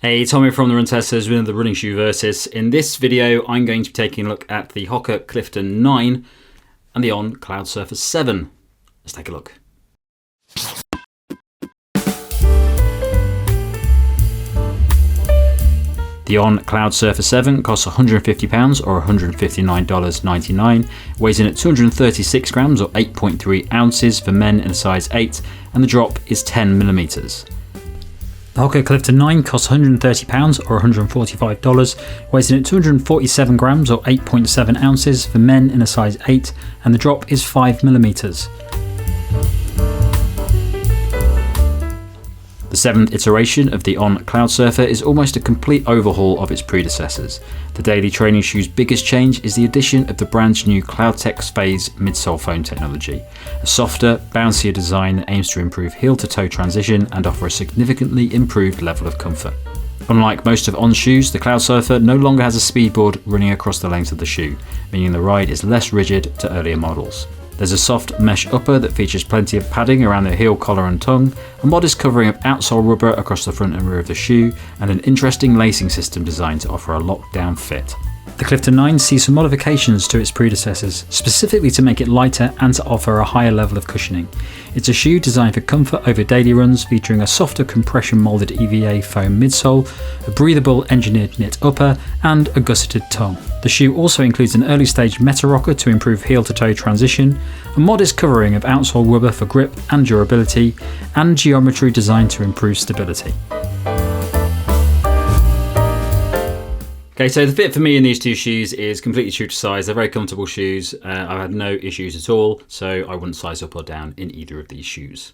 Hey, Tommy from the Run Testers with the Running Shoe Versus. In this video, I'm going to be taking a look at the Hoka Clifton 9 and the On Cloudsurfer 7. Let's take a look. The On Cloudsurfer 7 costs £150 or $159.99, weighs in at 236 grams or 8.3 ounces for men in a size 8, and the drop is 10mm. The Hoka Clifton 9 costs £130 or $145, weighs in at 247 grams or 8.7 ounces for men in a size 8, and the drop is 5mm. The 7th iteration of the On Cloudsurfer is almost a complete overhaul of its predecessors. The daily training shoe's biggest change is the addition of the brand new CloudTec Phase midsole foam technology, a softer, bouncier design that aims to improve heel-to-toe transition and offer a significantly improved level of comfort. Unlike most of On's shoes, the Cloudsurfer no longer has a speedboard running across the length of the shoe, meaning the ride is less rigid to earlier models. There's a soft mesh upper that features plenty of padding around the heel collar and tongue, a modest covering of outsole rubber across the front and rear of the shoe, and an interesting lacing system designed to offer a lockdown fit. The Clifton 9 sees some modifications to its predecessors, specifically to make it lighter and to offer a higher level of cushioning. It's a shoe designed for comfort over daily runs, featuring a softer compression moulded EVA foam midsole, a breathable engineered knit upper, and a gusseted tongue. The shoe also includes an early stage meta rocker to improve heel to toe transition, a modest covering of outsole rubber for grip and durability, and geometry designed to improve stability. Okay, so the fit for me in these two shoes is completely true to size. They're very comfortable shoes. I've had no issues at all, so I wouldn't size up or down in either of these shoes.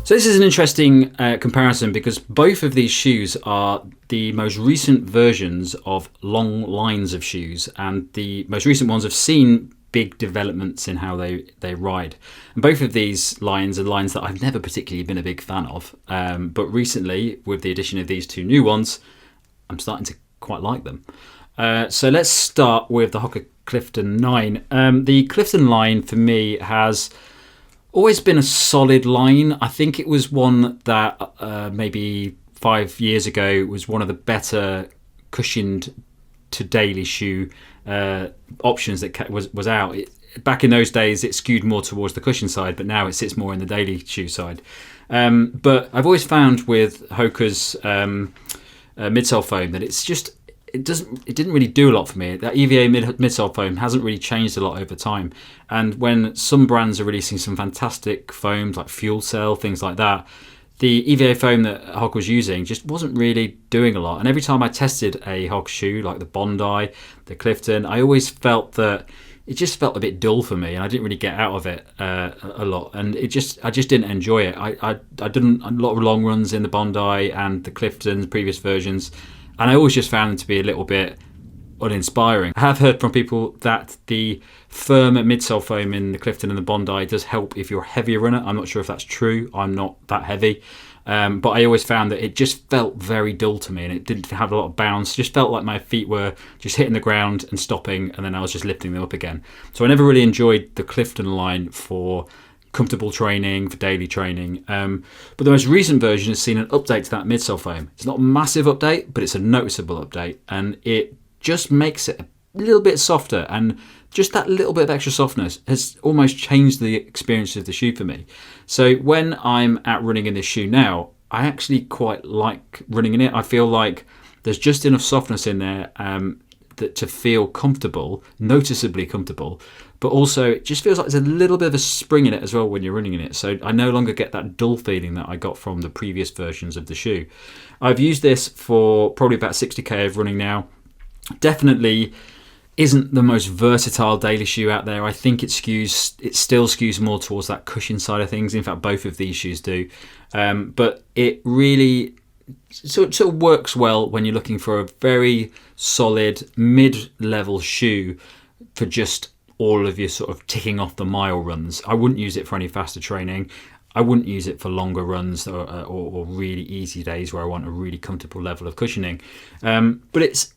So this is an interesting comparison because both of these shoes are the most recent versions of long lines of shoes, and the most recent ones have seen big developments in how they ride. And both of these lines are lines that I've never particularly been a big fan of, but recently with the addition of these two new ones, I'm starting to quite like them. So let's start with the Hoka Clifton 9. The Clifton line for me has always been a solid line. I think it was one that maybe 5 years ago was one of the better cushioned to daily shoe options that was out. Back in those days it skewed more towards the cushion side, but now it sits more in the daily shoe side. But I've always found with Hoka's midsole foam that it didn't really do a lot for me. That EVA midsole foam hasn't really changed a lot over time, and when some brands are releasing some fantastic foams like Fuel Cell, things like that, the EVA foam that Hoka was using just wasn't really doing a lot. And every time I tested a Hoka shoe like the Bondi, the Clifton, I always felt that it just felt a bit dull for me, and I didn't really get out of it a lot. And I just didn't enjoy it. I did a lot of long runs in the Bondi and the Clifton previous versions, and I always just found them to be a little bit uninspiring. I have heard from people that the firm midsole foam in the Clifton and the Bondi does help if you're a heavier runner. I'm not sure if that's true. I'm not that heavy. But I always found that it just felt very dull to me, and it didn't have a lot of bounce. It just felt like my feet were just hitting the ground and stopping, and then I was just lifting them up again. So I never really enjoyed the Clifton line for comfortable training, for daily training. But the most recent version has seen an update to that midsole foam. It's not a massive update, but it's a noticeable update, and it just makes it a little bit softer, and just that little bit of extra softness has almost changed the experience of the shoe for me. So when I'm out running in this shoe now, I actually quite like running in it. I feel like there's just enough softness in there that to feel comfortable, noticeably comfortable, but also it just feels like there's a little bit of a spring in it as well when you're running in it. So I no longer get that dull feeling that I got from the previous versions of the shoe. I've used this for probably about 60k of running now. Definitely isn't the most versatile daily shoe out there. I think it still skews more towards that cushion side of things. In fact, both of these shoes do. But it really sort of works well when you're looking for a very solid mid-level shoe for just all of your sort of ticking off the mile runs. I wouldn't use it for any faster training. I wouldn't use it for longer runs or really easy days where I want a really comfortable level of cushioning. But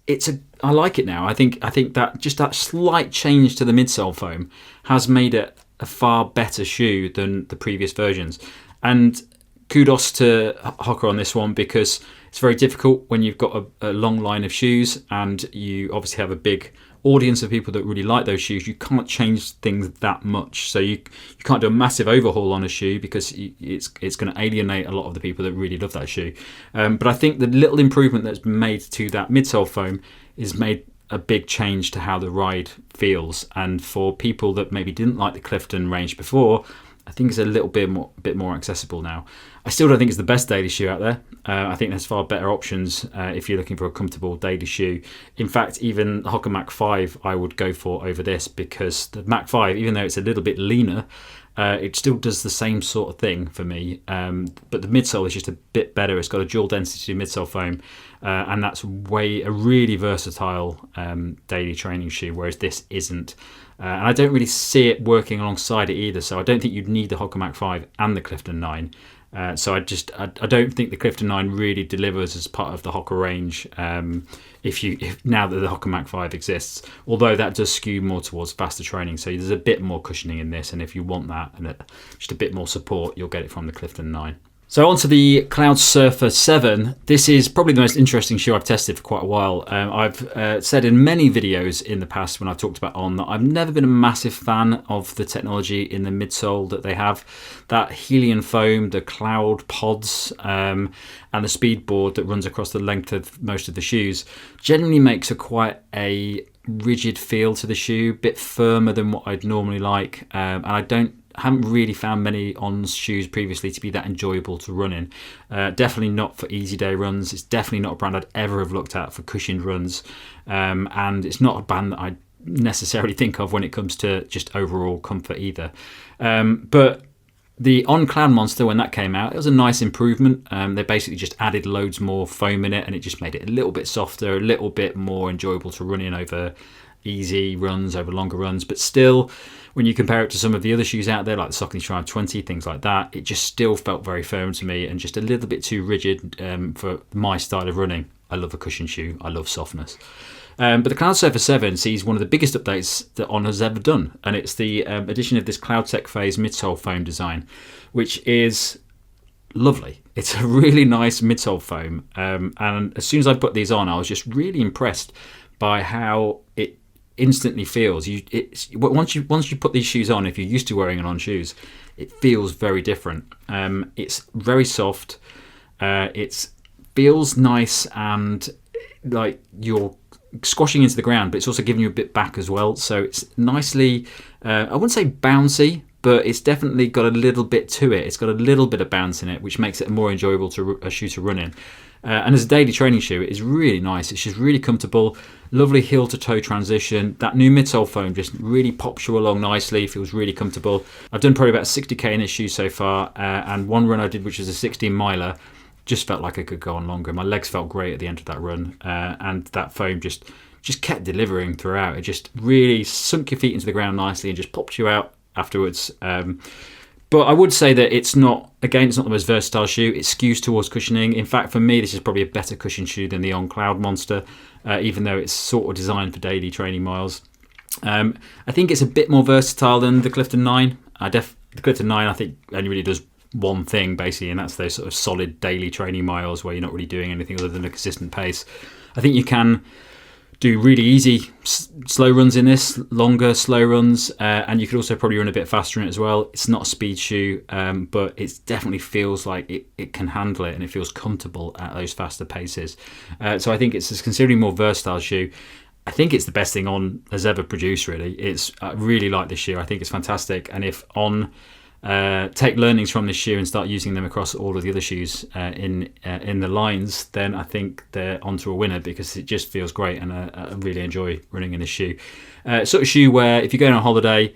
I like it now. I think that just that slight change to the midsole foam has made it a far better shoe than the previous versions. And kudos to Hoka on this one, because it's very difficult when you've got a long line of shoes and you obviously have a big audience of people that really like those shoes. You can't change things that much, so you can't do a massive overhaul on a shoe because it's going to alienate a lot of the people that really love that shoe. But I think the little improvement that's been made to that midsole foam is made a big change to how the ride feels, and for people that maybe didn't like the Clifton range before, I think it's a little bit more accessible now. I still don't think it's the best daily shoe out there. I think there's far better options if you're looking for a comfortable daily shoe. In fact, even the Hoka Mach 5 I would go for over this, because the Mach 5, even though it's a little bit leaner, it still does the same sort of thing for me. But the midsole is just a bit better. It's got a dual density midsole foam, and that's a really versatile daily training shoe, whereas this isn't. And I don't really see it working alongside it either, so I don't think you'd need the Hoka Mach 5 and the Clifton 9. So I don't think the Clifton 9 really delivers as part of the Hoka range, if now that the Hoka Mach 5 exists, although that does skew more towards faster training, so there's a bit more cushioning in this, and if you want that and just a bit more support, you'll get it from the Clifton 9. So on to the Cloudsurfer 7. This is probably the most interesting shoe I've tested for quite a while. I've said in many videos in the past when I've talked about On that I've never been a massive fan of the technology in the midsole that they have. That helium foam, the cloud pods, and the Speedboard that runs across the length of most of the shoes generally makes quite a rigid feel to the shoe, a bit firmer than what I'd normally like, and I haven't really found many On shoes previously to be that enjoyable to run in. Definitely not for easy day runs. It's definitely not a brand I'd ever have looked at for cushioned runs, and it's not a brand that I necessarily think of when it comes to just overall comfort either. But the On Cloud Monster, when that came out, it was a nice improvement. They basically just added loads more foam in it, and it just made it a little bit softer, a little bit more enjoyable to run in over easy runs, over longer runs. But still, when you compare it to some of the other shoes out there, like the Saucony Triumph 20, things like that, it just still felt very firm to me and just a little bit too rigid for my style of running. I love a cushion shoe. I love softness. But the Cloudsurfer 7 sees one of the biggest updates that On has ever done, and it's the addition of this CloudTec Phase midsole foam design, which is lovely. It's a really nice midsole foam, and as soon as I put these on, I was just really impressed by how it instantly feels. Once you put these shoes on, if you're used to wearing On shoes, it feels very different. It's very soft. It feels nice and like you're squashing into the ground, but it's also giving you a bit back as well. So it's nicely, I wouldn't say bouncy, but it's definitely got a little bit to it. It's got a little bit of bounce in it, which makes it more enjoyable a shoe to run in. And as a daily training shoe, it is really nice. It's just really comfortable, lovely heel to toe transition. That new midsole foam just really pops you along nicely, feels really comfortable. I've done probably about 60k in this shoe so far, and one run I did, which was a 16 miler, just felt like I could go on longer. My legs felt great at the end of that run, and that foam just kept delivering throughout. It just really sunk your feet into the ground nicely and just popped you out afterwards. But I would say that it's not the most versatile shoe. It skews towards cushioning. In fact, for me, this is probably a better cushion shoe than the On Cloud Monster, even though it's sort of designed for daily training miles. I think it's a bit more versatile than the Clifton 9. The Clifton 9, I think, only really does one thing, basically, and that's those sort of solid daily training miles where you're not really doing anything other than a consistent pace. I think you can do really easy slow runs in this, longer slow runs, and you could also probably run a bit faster in it as well. It's not a speed shoe, but it definitely feels like it can handle it, and it feels comfortable at those faster paces. So I think it's a considerably more versatile shoe. I think it's the best thing On has ever produced, really. I really like this shoe. I think it's fantastic, and if On take learnings from this shoe and start using them across all of the other shoes in the lines, then I think they're onto a winner, because it just feels great, and I really enjoy running in this shoe. Sort of shoe where if you're going on holiday,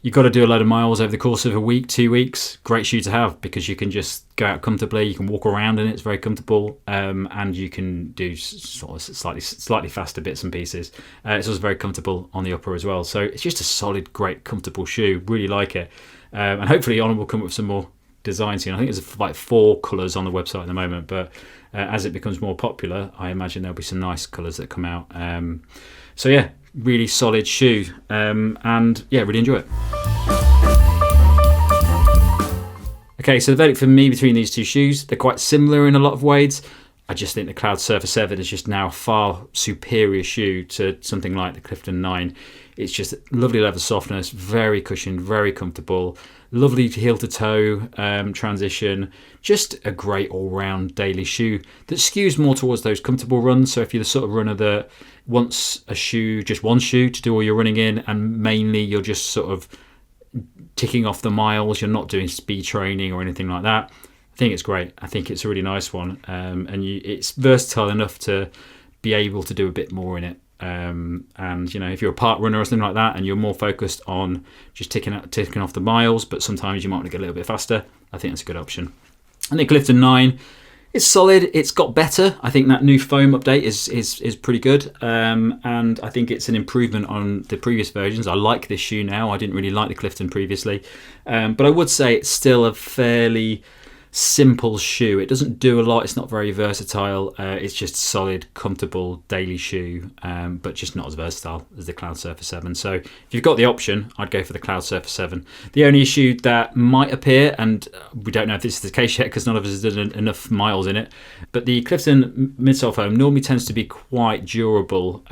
you've got to do a load of miles over the course of a week, 2 weeks. Great shoe to have, because you can just go out comfortably, you can walk around in it, it's very comfortable, and you can do sort of slightly faster bits and pieces. It's also very comfortable on the upper as well. So it's just a solid, great, comfortable shoe. Really like it. And hopefully On will come up with some more designs here. I think there's like 4 colours on the website at the moment, but as it becomes more popular, I imagine there'll be some nice colours that come out. So yeah, really solid shoe, and yeah, really enjoy it. Okay, so the verdict for me between these two shoes, they're quite similar in a lot of ways. I just think the CloudSurfer 7 is just now a far superior shoe to something like the Clifton 9. It's just lovely leather softness, very cushioned, very comfortable, lovely heel to toe transition, just a great all-round daily shoe that skews more towards those comfortable runs. So if you're the sort of runner that wants a shoe, just one shoe to do all your running in, and mainly you're just sort of ticking off the miles, you're not doing speed training or anything like that, I think it's great. I think it's a really nice one, and it's versatile enough to be able to do a bit more in it. And you know, if you're a park runner or something like that, and you're more focused on just ticking off the miles, but sometimes you might want to get a little bit faster, I think that's a good option. And the Clifton 9, it's solid. It's got better. I think that new foam update is pretty good, and I think it's an improvement on the previous versions. I like this shoe now. I didn't really like the Clifton previously, but I would say it's still a fairly simple shoe. It doesn't do a lot. It's not very versatile. It's just a solid, comfortable daily shoe, but just not as versatile as the CloudSurfer 7. So if you've got the option, I'd go for the CloudSurfer 7. The only issue that might appear, and we don't know if this is the case yet because none of us has done enough miles in it, but the Clifton midsole foam normally tends to be quite durable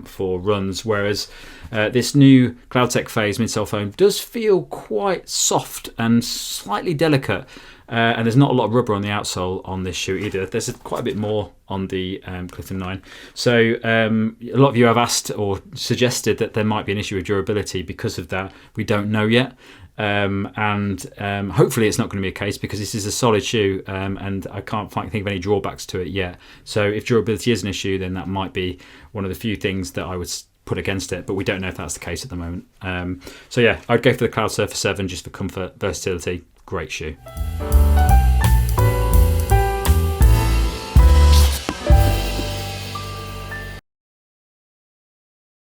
for runs, whereas this new CloudTec Phase midsole foam does feel quite soft and slightly delicate. And there's not a lot of rubber on the outsole on this shoe either. There's quite a bit more on the Clifton 9. So a lot of you have asked or suggested that there might be an issue with durability because of that. We don't know yet. And hopefully it's not going to be a case because this is a solid shoe, and I can't think of any drawbacks to it yet. So if durability is an issue, then that might be one of the few things that I would put against it, but we don't know if that's the case at the moment. So yeah, I'd go for the CloudSurfer 7 just for comfort, versatility, great shoe.